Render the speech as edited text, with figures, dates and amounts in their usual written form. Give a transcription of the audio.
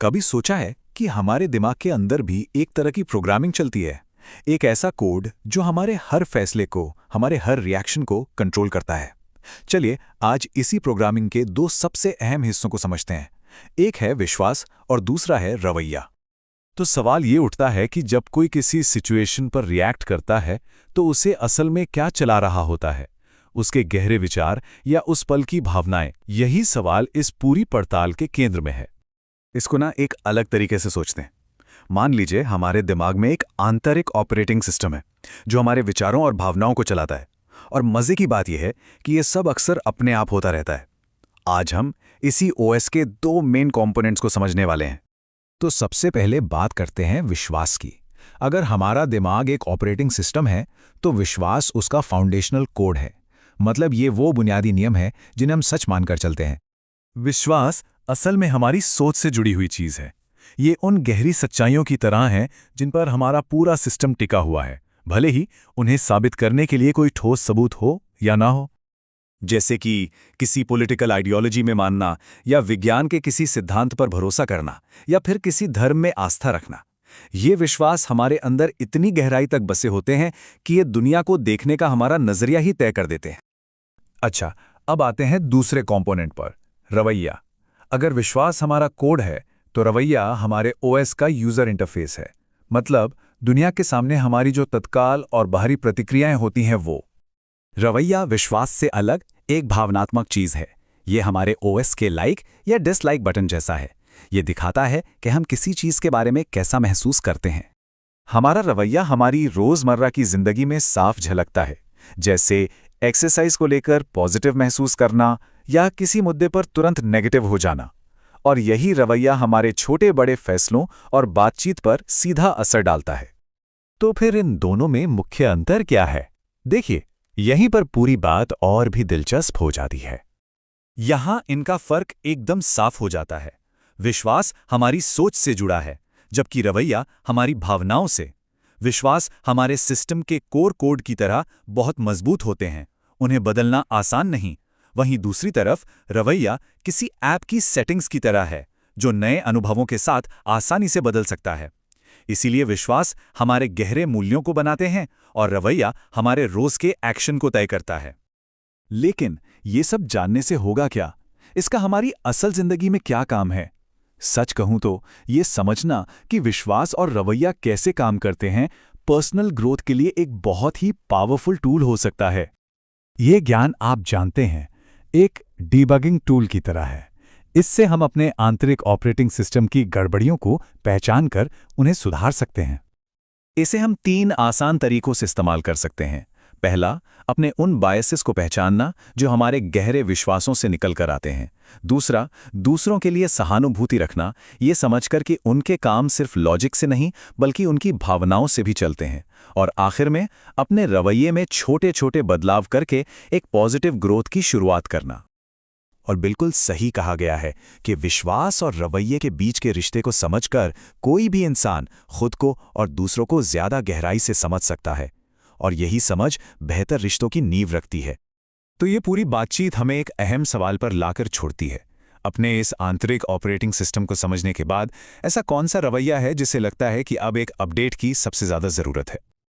कभी सोचा है कि हमारे दिमाग के अंदर भी एक तरह की प्रोग्रामिंग चलती है, एक ऐसा कोड जो हमारे हर फैसले को, हमारे हर रिएक्शन को कंट्रोल करता है। चलिए आज इसी प्रोग्रामिंग के दो सबसे अहम हिस्सों को समझते हैं। एक है विश्वास और दूसरा है रवैया। तो सवाल ये उठता है कि जब कोई किसी सिचुएशन पर रिएक्ट करता है तो उसे असल में क्या चला रहा होता है, उसके गहरे विचार या उस पल की भावनाएं। यही सवाल इस पूरी पड़ताल के केंद्र में है। इसको एक अलग तरीके से सोचते हैं। मान लीजिए हमारे दिमाग में एक आंतरिक ऑपरेटिंग सिस्टम है जो हमारे विचारों और भावनाओं को चलाता है। और मजे की बात यह है कि ये सब अक्सर अपने आप होता रहता है। आज हम इसी ओएस के दो मेन कंपोनेंट्स को समझने वाले हैं। तो सबसे पहले बात करते हैं विश्वास की। अगर हमारा दिमाग एक ऑपरेटिंग सिस्टम है तो विश्वास उसका फाउंडेशनल कोड है। मतलब ये वो बुनियादी नियम है जिन्हें हम सच मानकर चलते हैं। विश्वास असल में हमारी सोच से जुड़ी हुई चीज है। ये उन गहरी सच्चाइयों की तरह है जिन पर हमारा पूरा सिस्टम टिका हुआ है, भले ही उन्हें साबित करने के लिए कोई ठोस सबूत हो या ना हो। जैसे कि किसी पॉलिटिकल आइडियोलॉजी में मानना, या विज्ञान के किसी सिद्धांत पर भरोसा करना, या फिर किसी धर्म में आस्था रखना। ये विश्वास हमारे अंदर इतनी गहराई तक बसे होते हैं कि ये दुनिया को देखने का हमारा नजरिया ही तय कर देते हैं। अच्छा, अब आते हैं दूसरे कंपोनेंट पर, रवैया। अगर विश्वास हमारा कोड है तो रवैया हमारे ओएस का यूजर इंटरफेस है। मतलब दुनिया के सामने हमारी जो तत्काल और बाहरी प्रतिक्रियाएं होती हैं वो। रवैया विश्वास से अलग एक भावनात्मक चीज है। ये हमारे ओएस के लाइक या डिसलाइक बटन जैसा है। ये दिखाता है कि हम किसी चीज के बारे में कैसा महसूस करते हैं। हमारा रवैया हमारी रोजमर्रा की जिंदगी में साफ झलकता है, जैसे एक्सरसाइज को लेकर पॉजिटिव महसूस करना या किसी मुद्दे पर तुरंत नेगेटिव हो जाना। और यही रवैया हमारे छोटे बड़े फैसलों और बातचीत पर सीधा असर डालता है। तो फिर इन दोनों में मुख्य अंतर क्या है? देखिए, यहीं पर पूरी बात और भी दिलचस्प हो जाती है। यहां इनका फर्क एकदम साफ हो जाता है। विश्वास हमारी सोच से जुड़ा है, जबकि रवैया हमारी भावनाओं से। विश्वास हमारे सिस्टम के कोर कोड की तरह बहुत मजबूत होते हैं, उन्हें बदलना आसान नहीं। वहीं दूसरी तरफ रवैया किसी ऐप की सेटिंग्स की तरह है, जो नए अनुभवों के साथ आसानी से बदल सकता है। इसीलिए विश्वास हमारे गहरे मूल्यों को बनाते हैं और रवैया हमारे रोज के एक्शन को तय करता है। लेकिन ये सब जानने से होगा क्या? इसका हमारी असल जिंदगी में क्या काम है? सच कहूं तो ये समझना कि विश्वास और रवैया कैसे काम करते हैं पर्सनल ग्रोथ के लिए एक बहुत ही पावरफुल टूल हो सकता है। ये ज्ञान आप जानते हैं, एक डीबगिंग टूल की तरह है। इससे हम अपने आंतरिक ऑपरेटिंग सिस्टम की गड़बड़ियों को पहचान कर उन्हें सुधार सकते हैं। इसे हम 3 आसान तरीकों से इस्तेमाल कर सकते हैं। पहला, अपने उन बायसेस को पहचानना जो हमारे गहरे विश्वासों से निकल कर आते हैं। दूसरा, दूसरों के लिए सहानुभूति रखना, ये समझकर कि उनके काम सिर्फ लॉजिक से नहीं बल्कि उनकी भावनाओं से भी चलते हैं। और आखिर में अपने रवैये में छोटे छोटे बदलाव करके एक पॉजिटिव ग्रोथ की शुरुआत करना। और बिल्कुल सही कहा गया है कि विश्वास और रवैये के बीच के रिश्ते को समझकर कोई भी इंसान खुद को और दूसरों को ज्यादा गहराई से समझ सकता है। और यही समझ बेहतर रिश्तों की नींव रखती है। तो ये पूरी बातचीत हमें एक अहम सवाल पर लाकर छोड़ती है। अपने इस आंतरिक ऑपरेटिंग सिस्टम को समझने के बाद ऐसा कौन सा रवैया है जिसे लगता है कि अब एक अपडेट की सबसे ज्यादा जरूरत है?